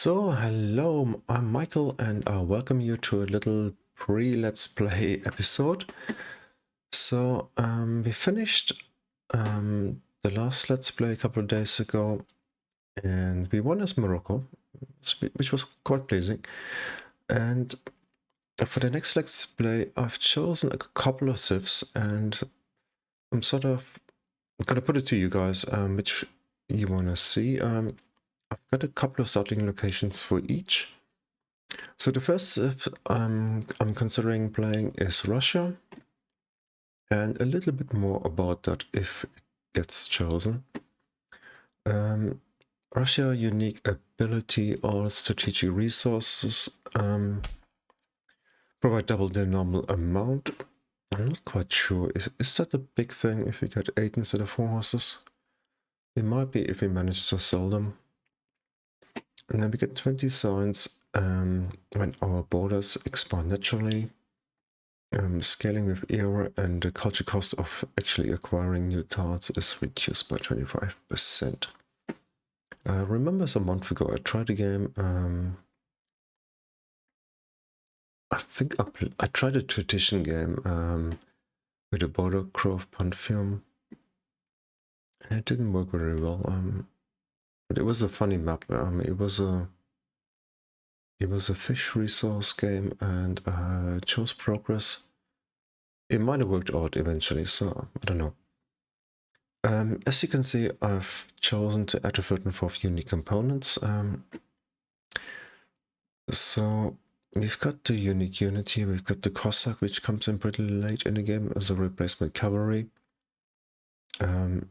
So, hello, I'm Michael and I welcome you to a little pre-Let's Play episode. So, we finished the last Let's Play a couple of days ago and we won as Morocco, which was quite pleasing. And for the next Let's Play, I've chosen a couple of civs and I'm sort of gonna put it to you guys, which you want to see. I've got a couple of starting locations for each. So the first I'm considering playing is Russia, and a little bit more about that if it gets chosen. Russia, unique ability, all strategic resources, provide double the normal amount. I'm not quite sure, is that a big thing if we get 8 instead of 4 horses? It might be if we manage to sell them. And then we get 20 signs when our borders expand naturally. Scaling with era and the culture cost of actually acquiring new tiles is reduced by 25%. I remember some month ago I tried a game. I think I tried a tradition game with a border growth pantheon, and it didn't work very well. But it was a funny map. It was a fish resource game, and chose progress. It might have worked out eventually, so I don't know. As you can see, I've chosen to add a third and fourth unique components. So we've got the unique unity, we've got the Cossack, which comes in pretty late in the game as a replacement cavalry. I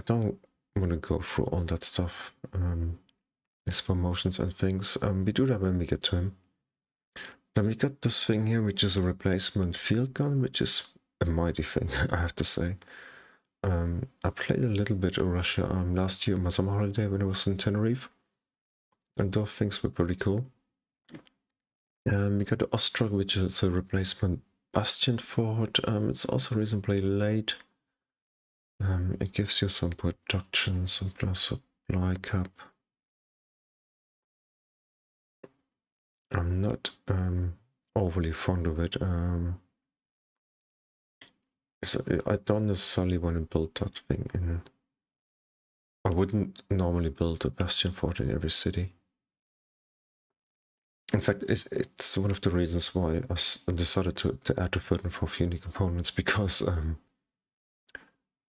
don't want to go through all that stuff, his promotions and things. We do that when we get to him. Then we got this thing here, which is a replacement field gun, which is a mighty thing, I have to say. I played a little bit of Russia last year on my summer holiday when I was in Tenerife, and those things were pretty cool. We got the Ostrog, which is a replacement bastion fort. It's also reasonably late. It gives you some production, some plus supply cap. I'm not overly fond of it. I don't necessarily want to build that thing in. I wouldn't normally build a bastion fort in every city. In fact, it's one of the reasons why I decided to add the third and fourth unique components, because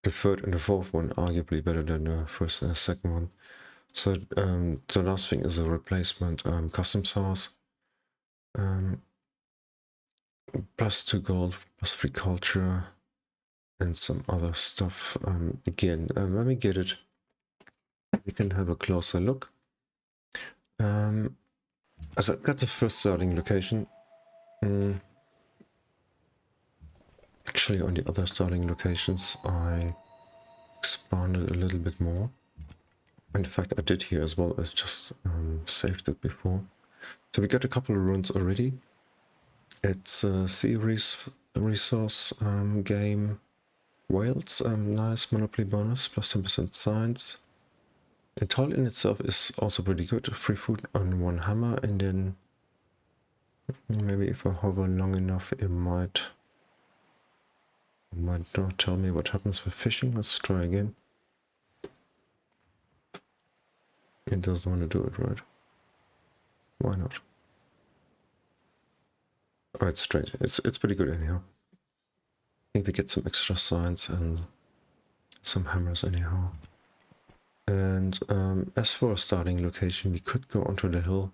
the third and the fourth one are arguably better than the first and the second one. So the last thing is a replacement customs house. Plus 2 gold, plus 3 culture, and some other stuff. Again, when we get it, we can have a closer look. As I've got the first starting location, actually on the other starting locations I expanded a little bit more. In fact, I did here as well as just saved it before. So we got a couple of runes already. It's a series resource game. Wales, nice monopoly bonus, plus 10% science. The tile in itself is also pretty good. 3 food on 1 hammer, and then maybe if I hover long enough, it might not tell me what happens with fishing. Let's try again. It doesn't want to do it, right? Why not? Oh, it's straight. It's pretty good anyhow. I think we get some extra science and some hammers anyhow. And as for a starting location, we could go onto the hill.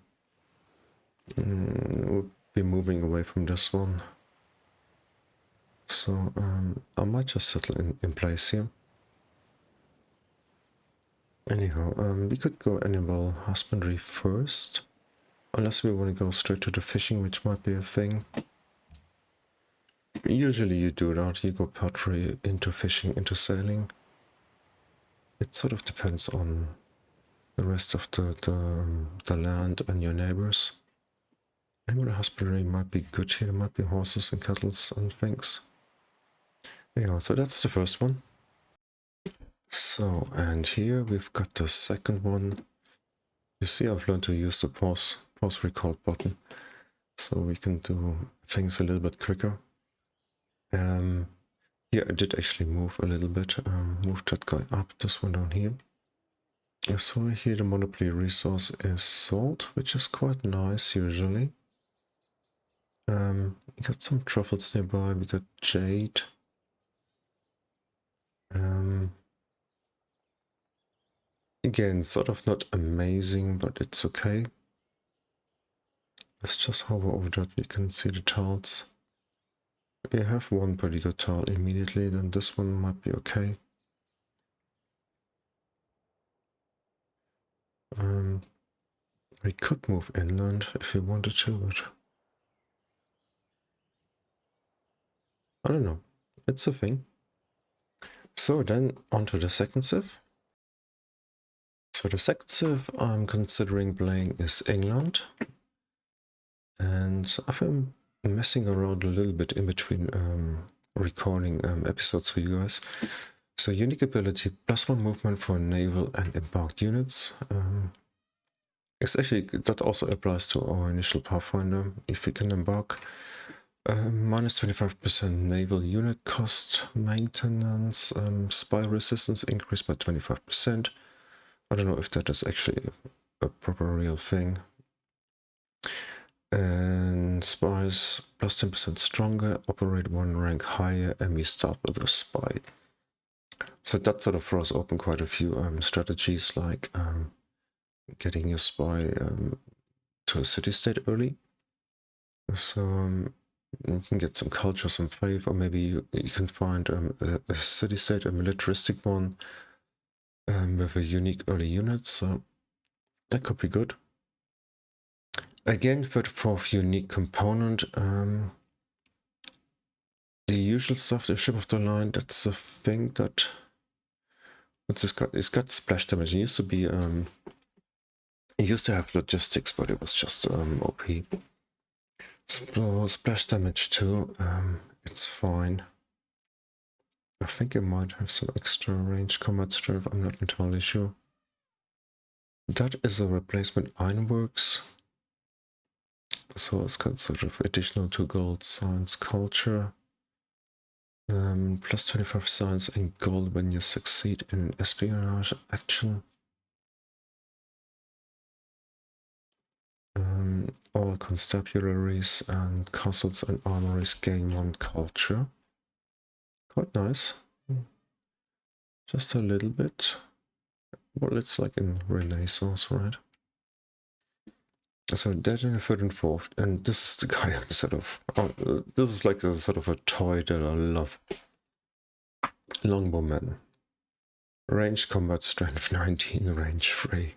We'll be moving away from this one. So I might just settle in place here. Anyhow, we could go animal husbandry first. Unless we want to go straight to the fishing, which might be a thing. Usually you do that, you go pottery into fishing, into sailing. It sort of depends on the rest of the land and your neighbors. Animal husbandry might be good here, there might be horses and cattle and things. Yeah, so that's the first one. So, and here we've got the second one. You see, I've learned to use the pause record button, so we can do things a little bit quicker. Yeah, I did actually move a little bit, move that guy up, this one down here. So here the monopoly resource is salt, which is quite nice usually. We got some truffles nearby, we got jade. Again, sort of not amazing, but it's okay. Let's just hover over that, we can see the tiles. We have one pretty good tile immediately, then this one might be okay. We could move inland if we wanted to, but I don't know. It's a thing. So then onto the second civ. So the second civ I'm considering playing is England. And I've been messing around a little bit in between recording episodes for you guys. So unique ability, +1 movement for naval and embarked units. It's actually, that also applies to our initial Pathfinder. If we can embark, minus 25% naval unit cost, maintenance, spy resistance increased by 25%. I don't know if that is actually a proper real thing. And spies plus 10% stronger, operate 1 rank higher, and we start with a spy. So that sort of throws open quite a few strategies, like getting your spy to a city-state early. So you can get some culture, some faith, or maybe you can find a city-state, a militaristic one, with a unique early unit, so that could be good. Again, for the fourth unique component, the usual stuff, the ship of the line, that's the thing that... What's this got? It's got splash damage. It used to be, it used to have logistics, but it was just OP. So splash damage too, it's fine. I think it might have some extra range combat strength, I'm not entirely sure. That is a replacement ironworks. So it's got sort of additional 2 gold, science, culture. Plus 25 science and gold when you succeed in an espionage action. All constabularies and castles and armories gain 1 culture. Quite nice. Just a little bit. Well, it's like in Renaissance, right? So that in the 3rd and 4th, and this is the guy I'm sort of... this is like a sort of a toy that I love. Longbowman. Range combat strength 19, range 3.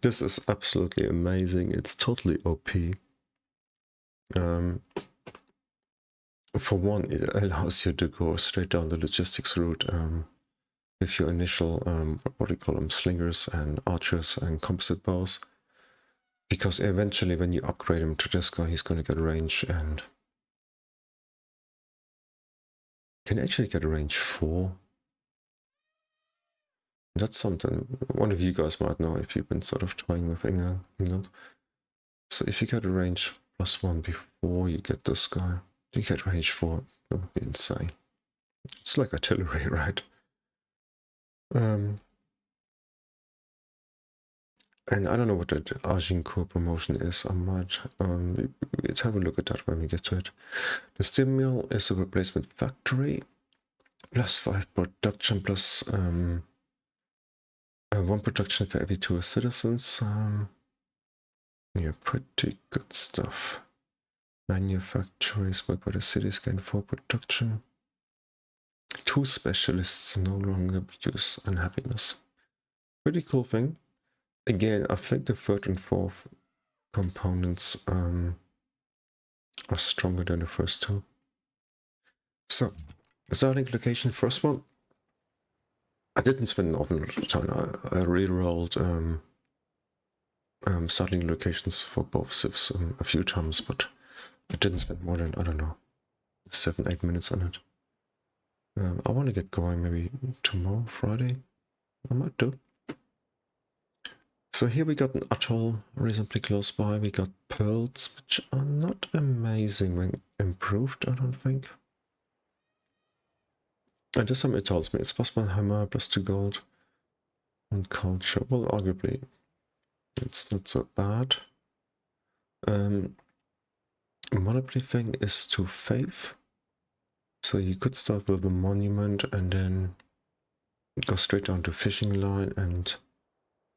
This is absolutely amazing. It's totally OP. For one, it allows you to go straight down the logistics route with your initial, what do you call them, slingers and archers and composite bows. Because eventually when you upgrade him to this guy, he's going to get range, and can actually get range 4. That's something one of you guys might know if you've been sort of toying with England. So if you get a range +1 before you get this guy, you get range 4. That would be insane. It's like artillery, right? And I don't know what that Agincourt promotion is. I might let's have a look at that when we get to it. The steel mill is a replacement factory. +5 production, plus 1 production for every 2 citizens. Yeah, pretty good stuff. Manufacturers work by the cities gain 4 production. 2 specialists no longer produce unhappiness. Pretty cool thing. Again, I think the 3rd and 4th components are stronger than the first 2. So, starting location, first one. I didn't spend an awful lot of time. I re-rolled starting locations for both civs a few times, but I didn't spend more than, I don't know, 7-8 minutes on it. I want to get going maybe tomorrow, Friday. I might do. So here we got an atoll reasonably close by. We got pearls, which are not amazing when improved, I don't think. And this time it tells me it's possible hammer plus 2 gold and culture. Well, arguably it's not so bad. Monopoly thing is to faith. So you could start with the monument and then go straight down to fishing line and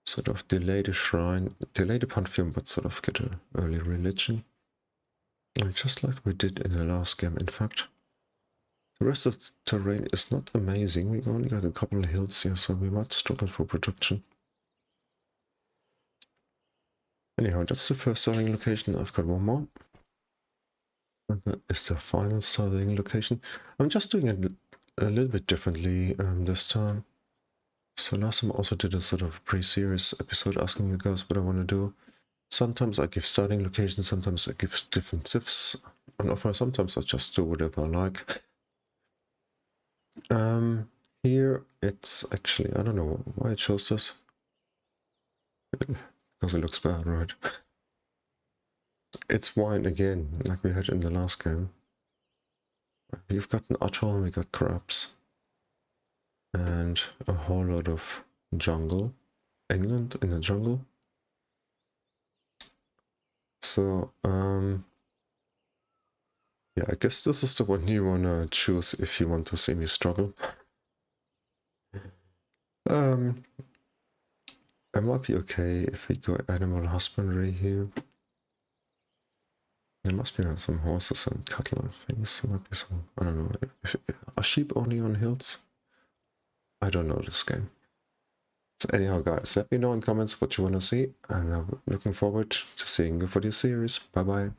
sort of delay the shrine, delay the pantheon, but sort of get an early religion. And just like we did in the last game, in fact. The rest of the terrain is not amazing. We've only got a couple of hills here, so we might struggle for production. Anyhow, that's the first starting location. I've got one more. And that is the final starting location. I'm just doing it a little bit differently this time. So last time I also did a sort of pre-series episode asking you guys what I want to do. Sometimes I give starting locations, sometimes I give different civs on offer, sometimes I just do whatever I like. Here it's actually, I don't know why it shows this. Because it looks bad, right? It's wine again, like we had in the last game. We've got an atoll and we got crabs. And a whole lot of jungle. England in the jungle. So, yeah, I guess this is the one you wanna choose if you want to see me struggle. It might be okay if we go animal husbandry here. There must be some horses and cattle and things. There might be some, I don't know, are sheep only on hills? I don't know this game. So anyhow guys, let me know in comments what you want to see, and I'm looking forward to seeing you for this series. Bye bye.